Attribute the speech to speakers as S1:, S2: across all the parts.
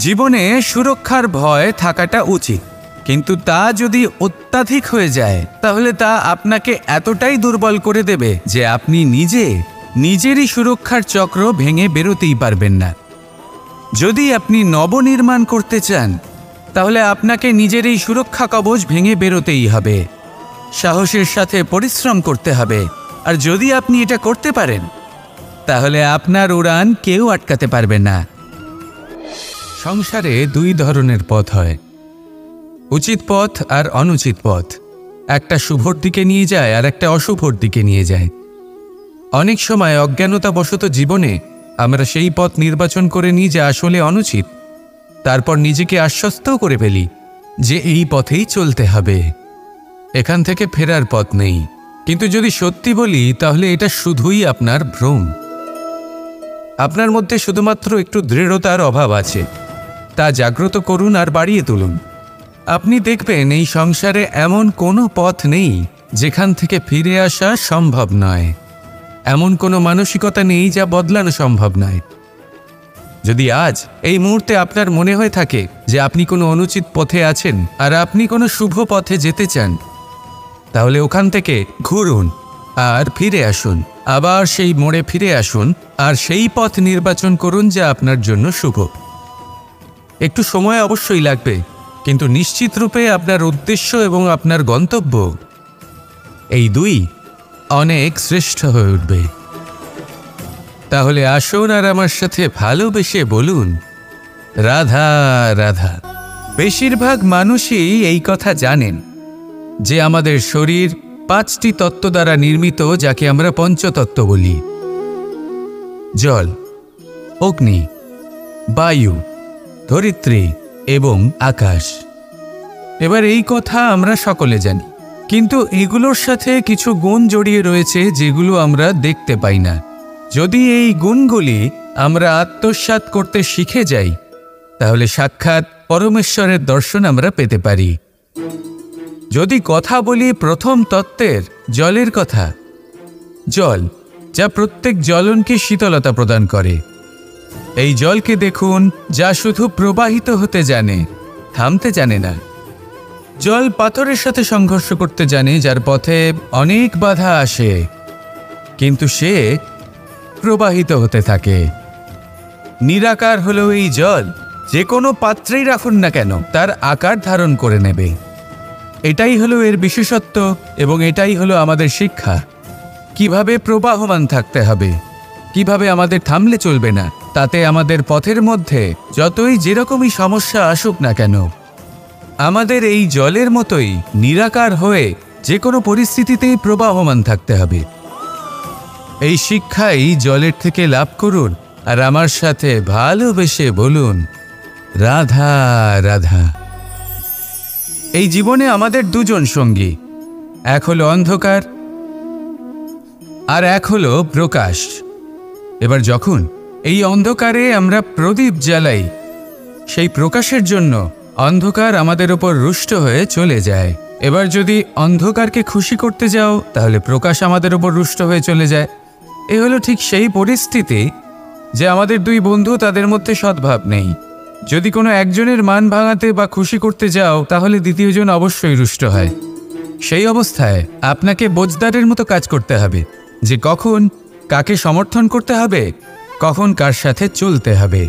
S1: জীবনে সুরক্ষার ভয় থাকাটা উচিত, কিন্তু তা যদি অত্যাধিক হয়ে যায় তাহলে তা আপনাকে এতটাই দুর্বল করে দেবে যে আপনি নিজেরই সুরক্ষার চক্র ভেঙে বেরোতেই পারবেন না। যদি আপনি নবনির্মাণ করতে চান তাহলে আপনাকে নিজের এই সুরক্ষা কবচ ভেঙে বেরোতেই হবে, সাহসের সাথে পরিশ্রম করতে হবে। আর যদি আপনি এটা করতে পারেন তাহলে আপনার উড়ান কেউ আটকাতে পারবে না। সংসারে দুই ধরনের পথ হয়, উচিত পথ আর অনুচিত পথ। একটা শুভর দিকে নিয়ে যায় আর একটা অশুভর দিকে নিয়ে যায়। অনেক সময় অজ্ঞানতাবশত জীবনে আমরা সেই পথ নির্বাচন করে নিই যা আসলে অনুচিত, তারপর নিজেকে আশ্বস্তও করে ফেলি যে এই পথেই চলতে হবে, এখান থেকে ফেরার পথ নেই। কিন্তু যদি সত্যি বলি তাহলে এটা শুধুই আপনার ভ্রম। আপনার মধ্যে শুধুমাত্র একটু দৃঢ়তার অভাব আছে, তা জাগ্রত করুন আর বাড়িয়ে তুলুন। আপনি দেখবেন এই সংসারে এমন কোনো পথ নেই যেখান থেকে ফিরে আসা সম্ভব নয়, এমন কোনো মানসিকতা নেই যা বদলানো সম্ভব নয়। যদি আজ এই মুহূর্তে আপনার মনে হয়ে থাকে যে আপনি কোনো অনুচিত পথে আছেন আর আপনি কোনো শুভ পথে যেতে চান, তাহলে ওখান থেকে ঘুরুন আর ফিরে আসুন, আবার সেই মোড়ে ফিরে আসুন আর সেই পথ নির্বাচন করুন যা আপনার জন্য শুভ। একটু সময় অবশ্যই লাগবে, কিন্তু নিশ্চিত রূপে আপনার উদ্দেশ্য এবং আপনার গন্তব্য এই দুই অনেক শ্রেষ্ঠ হয়ে উঠবে। তাহলে আসুন আর আমার সাথে ভালোবেসে বলুন, রাধা রাধা। বেশিরভাগ মানুষই এই কথা জানেন যে আমাদের শরীর 5টি তত্ত্ব দ্বারা নির্মিত, যাকে আমরা পঞ্চতত্ত্ব বলি: জল, অগ্নি, বায়ু, ধরিত্রী এবং আকাশ। এবার এই কথা আমরা সকলে জানি, কিন্তু এগুলোর সাথে কিছু গুণ জড়িয়ে রয়েছে যেগুলো আমরা দেখতে পাই না। যদি এই গুণগুলি আমরা আত্মসাৎ করতে শিখে যাই তাহলে সাক্ষাৎ পরমেশ্বরের দর্শন আমরা পেতে পারি। যদি কথা বলি প্রথম তত্ত্বের, জলের কথা, জল যা প্রত্যেক জ্বলনকে শীতলতা প্রদান করে। এই জলকে দেখুন, যা শুধু প্রবাহিত হতে জানে, থামতে জানে না। জল পাথরের সাথে সংঘর্ষ করতে জানে, যার পথে অনেক বাধা আসে, কিন্তু সে প্রবাহিত হতে থাকে। নিরাকার হলো এই জল, যে কোনো পাত্রেই রাখুন না কেন তার আকার ধারণ করে নেবে। এটাই হলো এর বিশেষত্ব এবং এটাই হলো আমাদের শিক্ষা। কিভাবে প্রবাহমান থাকতে হবে, কিভাবে আমাদের থামলে চলবে না, তাতে আমাদের পথের মধ্যে যতই যেরকমই সমস্যা আসুক না কেন, আমাদের এই জলের মতোই নিরাকার হয়ে যে কোনো পরিস্থিতিতেই প্রবাহমান থাকতে হবে। এই শিক্ষাই জলের থেকে লাভ করুন আর আমার সাথে ভালোবেসে বলুন, রাধা রাধা। এই জীবনে আমাদের দুজন সঙ্গী, এক হলো অন্ধকার আর এক হলো প্রকাশ। এবার যখন এই অন্ধকারে আমরা প্রদীপ জ্বালাই, সেই প্রকাশের জন্য অন্ধকার আমাদের ওপর রুষ্ট হয়ে চলে যায়। এবার যদি অন্ধকারকে খুশি করতে যাও তাহলে প্রকাশ আমাদের ওপর রুষ্ট হয়ে চলে যায়। এ হলো ঠিক সেই পরিস্থিতি যে আমাদের দুই বন্ধু, তাদের মধ্যে সদ্ভাব নেই। যদি কোনো একজনের মান ভাঙাতে বা খুশি করতে যাও তাহলে দ্বিতীয়জন অবশ্যই রুষ্ট হয়। সেই অবস্থায় আপনাকে বোঝদারের মতো কাজ করতে হবে যে কখন কাকে সমর্থন করতে হবে, কখন কার সাথে চলতে হবে।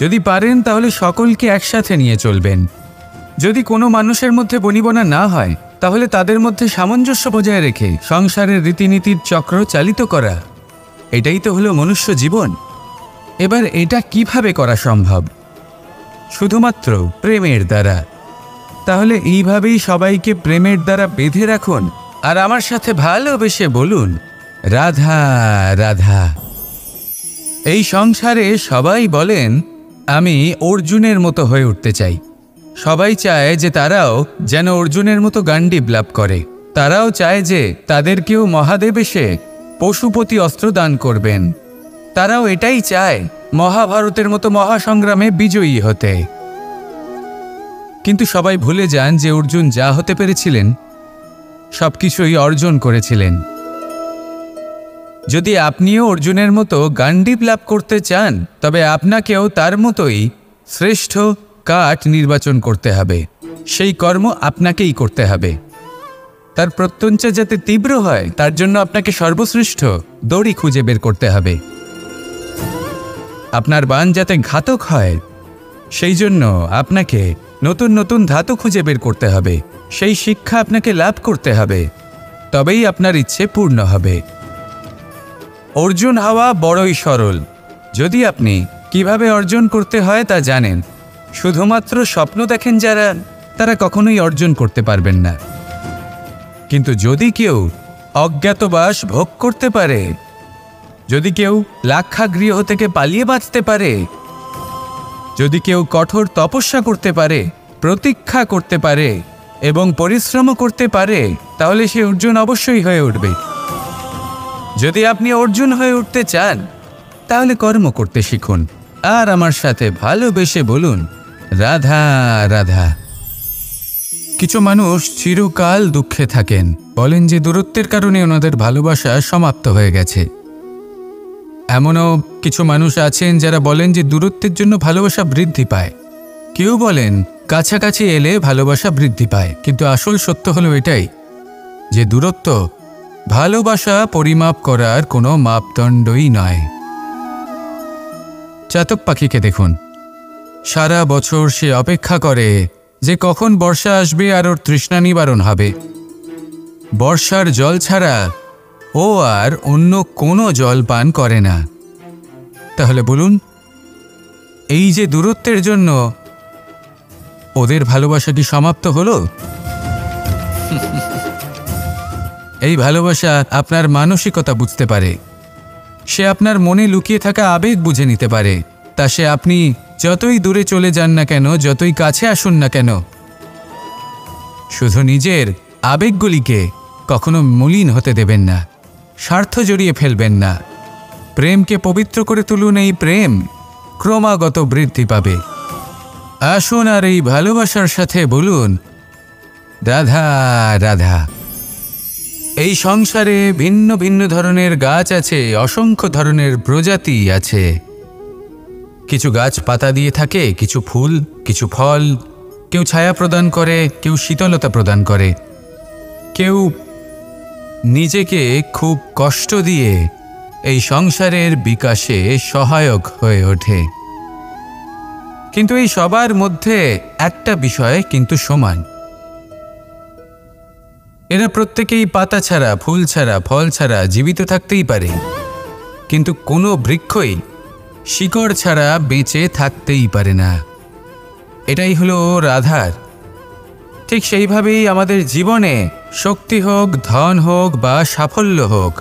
S1: যদি পারেন তাহলে সকলকে একসাথে নিয়ে চলবেন। যদি কোনো মানুষের মধ্যে বনিবনা না হয় তাহলে তাদের মধ্যে সামঞ্জস্য বজায় রেখে সংসারের রীতিনীতির চক্র চালিত করা, এটাই তো হলো মনুষ্য জীবন। এবার এটা কিভাবে করা সম্ভব? শুধুমাত্র প্রেমের দ্বারা। তাহলে এইভাবেই সবাইকে প্রেমের দ্বারা বেঁধে রাখুন আর আমার সাথে ভালোবেসে বলুন, রাধা রাধা। এই সংসারে সবাই বলেন আমি অর্জুনের মতো হয়ে উঠতে চাই। সবাই চায় যে তারাও যেন অর্জুনের মতো গান্ডীব লাভ করে। তারাও চায় যে তাদেরকেও মহাদেব এসে পশুপতি অস্ত্র দান করবেন। তারাও এটাই চায় মহাভারতের মতো মহাসংগ্রামে বিজয়ী হতে। কিন্তু সবাই ভুলে যান যে অর্জুন যা হতে পেরেছিলেন সবকিছুই অর্জন করেছিলেন। যদি আপনিও অর্জুনের মতো গান্ডীব লাভ করতে চান, তবে আপনাকেও তার মতোই শ্রেষ্ঠ কাঠ নির্বাচন করতে হবে। সেই কর্ম আপনাকেই করতে হবে। তার প্রত্যঞ্চা যাতে তীব্র হয়, তার জন্য আপনাকে সর্বশ্রেষ্ঠ দড়ি খুঁজে বের করতে হবে। আপনার বাণ যাতে ঘাতক হয়, সেই জন্য আপনাকে নতুন নতুন ধাতু খুঁজে বের করতে হবে। সেই শিক্ষা আপনাকে লাভ করতে হবে, তবেই আপনার ইচ্ছে পূর্ণ হবে। অর্জুন হওয়া বড়ই সরল। যদি আপনি কিভাবে অর্জন করতে হয় তা জানেন। শুধুমাত্র স্বপ্ন দেখেন যারা, তারা কখনোই অর্জন করতে পারবেন না। কিন্তু যদি কেউ অজ্ঞাতবাস ভোগ করতে পারে, যদি কেউ লাক্ষাগৃহ থেকে পালিয়ে বাঁচতে পারে, যদি কেউ কঠোর তপস্যা করতে পারে, প্রতীক্ষা করতে পারে এবং পরিশ্রম করতে পারে, তাহলে সে অর্জুন অবশ্যই হয়ে উঠবে। যদি আপনি অর্জুন হয়ে উঠতে চান, তাহলে কর্ম করতে শিখুন আর আমার সাথে ভালোবেসে বলুন, রাধা রাধা। কিছু মানুষ চিরকাল দুঃখে থাকেন, বলেন যে দূরত্বের কারণে ওনাদের ভালোবাসা সমাপ্ত হয়ে গেছে। এমনও কিছু মানুষ আছেন যারা বলেন যে দূরত্বের জন্য ভালোবাসা বৃদ্ধি পায়। কেউ বলেন কাছাকাছি এলে ভালোবাসা বৃদ্ধি পায়। কিন্তু আসল সত্য হলো এটাই যে দূরত্ব ভালোবাসা পরিমাপ করার কোনো মাপদণ্ডই নয়। চাতক পাখিকে দেখুন, সারা বছর সে অপেক্ষা করে যে কখন বর্ষা আসবে আর ওর তৃষ্ণা নিবারণ হবে। বর্ষার জল ছাড়া ও আর অন্য কোনো জল পান করে না। তাহলে বলুন, এই যে দূরত্বের জন্য ওদের ভালোবাসা কি সমাপ্ত হলো? এই ভালোবাসা আপনার মানসিকতা বুঝতে পারে। সে আপনার মনে লুকিয়ে থাকা আবেগ বুঝে নিতে পারে। তা সে আপনি যতই দূরে চলে যান না কেন, যতই কাছে আসুন না কেন, শুধু নিজের আবেগগুলিকে কখনো মলিন হতে দেবেন না, স্বার্থ জড়িয়ে ফেলবেন না। প্রেমকে পবিত্র করে তুলুন। এই প্রেম ক্রমাগত বৃদ্ধি পাবে। আসুন আর এই ভালোবাসার সাথে বলুন, রাধা রাধা। এই সংসারে ভিন্ন ভিন্ন ধরনের গাছ আছে, অসংখ্য ধরনের প্রজাতি আছে। কিছু গাছ পাতা দিয়ে থাকে, কিছু ফুল, কিছু ফল। কেউ ছায়া প্রদান করে, কেউ শীতলতা প্রদান করে, কেউ নিজেকে খুব কষ্ট দিয়ে এই সংসারের বিকাশে সহায়ক হয়ে ওঠে। কিন্তু এই সবার মধ্যে একটা বিষয় কিন্তু সমান। এরা প্রত্যেকেই পাতা ছাড়া, ফুল ছাড়া, ফল ছাড়া জীবিত থাকতেই পারে, কিন্তু কোনো বৃক্ষই শিকড় ছাড়া বেঁচে থাকতেই পারে না। এটাই হলো রাধার। ঠিক সেইভাবেই আমাদের জীবনে শক্তি হোক, ধন হোক বা সাফল্য হোক,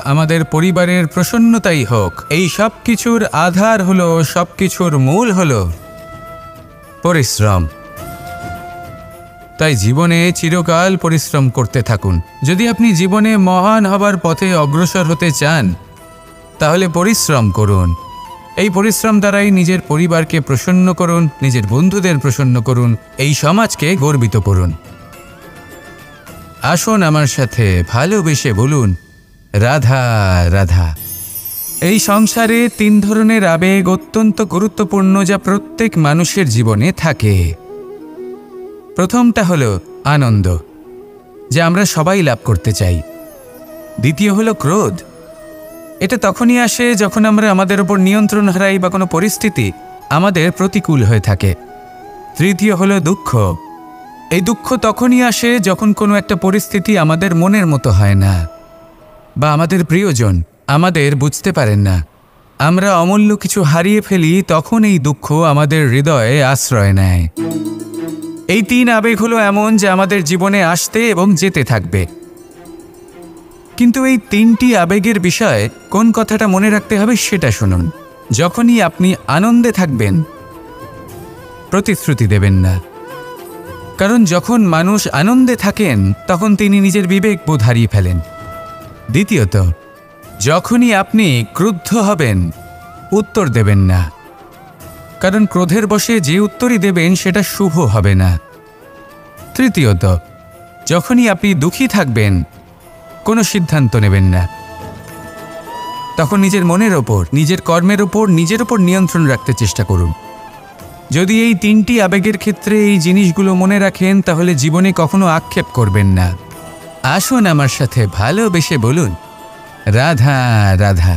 S1: আমাদের পরিবারের প্রসন্নতাই হোক, এই সব কিছুর আধার হলো, সব কিছুর মূল হলো পরিশ্রম। তাই জীবনে চিরকাল পরিশ্রম করতে থাকুন। যদি আপনি জীবনে মহান হবার পথে অগ্রসর হতে চান, তাহলে পরিশ্রম করুন। এই পরিশ্রম দ্বারাই নিজের পরিবারকে প্রসন্ন করুন, নিজের বন্ধুদের প্রসন্ন করুন, এই সমাজকে গর্বিত করুন। আসুন আমার সাথে ভালোবেসে বলুন, রাধা রাধা। এই সংসারে 3 ধরনের আবেগ অত্যন্ত গুরুত্বপূর্ণ, যা প্রত্যেক মানুষের জীবনে থাকে। প্রথমটা হলো আনন্দ, যা আমরা সবাই লাভ করতে চাই। দ্বিতীয় হলো ক্রোধ। এটা তখনই আসে যখন আমরা আমাদের উপর নিয়ন্ত্রণ হারাই বা কোনো পরিস্থিতি আমাদের প্রতিকূল হয়ে থাকে। তৃতীয় হলো দুঃখ। এই দুঃখ তখনই আসে যখন কোনো একটা পরিস্থিতি আমাদের মনের মতো হয় না, বা আমাদের প্রিয়জন আমাদের বুঝতে পারেন না। আমরা অমূল্য কিছু হারিয়ে ফেলি, তখন এই দুঃখ আমাদের হৃদয়ে আশ্রয় নেয়। এই 3 আবেগ হলো এমন যে আমাদের জীবনে আসতে এবং যেতে থাকবে। কিন্তু এই 3টি আবেগের বিষয়ে কোন কথাটা মনে রাখতে হবে সেটা শুনুন। যখনই আপনি আনন্দে থাকবেন, প্রতিশ্রুতি দেবেন না। কারণ যখন মানুষ আনন্দে থাকেন, তখন তিনি নিজের বিবেক বোধ হারিয়ে ফেলেন। দ্বিতীয়ত, যখনই আপনি ক্রুদ্ধ হবেন, উত্তর দেবেন না। কারণ ক্রোধের বশে যে উত্তরই দেবেন সেটা শুভ হবে না। তৃতীয়ত, যখনই আপনি দুঃখী থাকবেন, কোনো সিদ্ধান্ত নেবেন না। তখন নিজের মনের ওপর, নিজের কর্মের ওপর, নিজের ওপর নিয়ন্ত্রণ রাখতে চেষ্টা করুন। যদি এই 3টি আবেগের ক্ষেত্রে এই জিনিসগুলো মনে রাখেন, তাহলে জীবনে কখনো আক্ষেপ করবেন না। আসুন আমার সাথে ভালোবেসে বলুন, রাধা রাধা।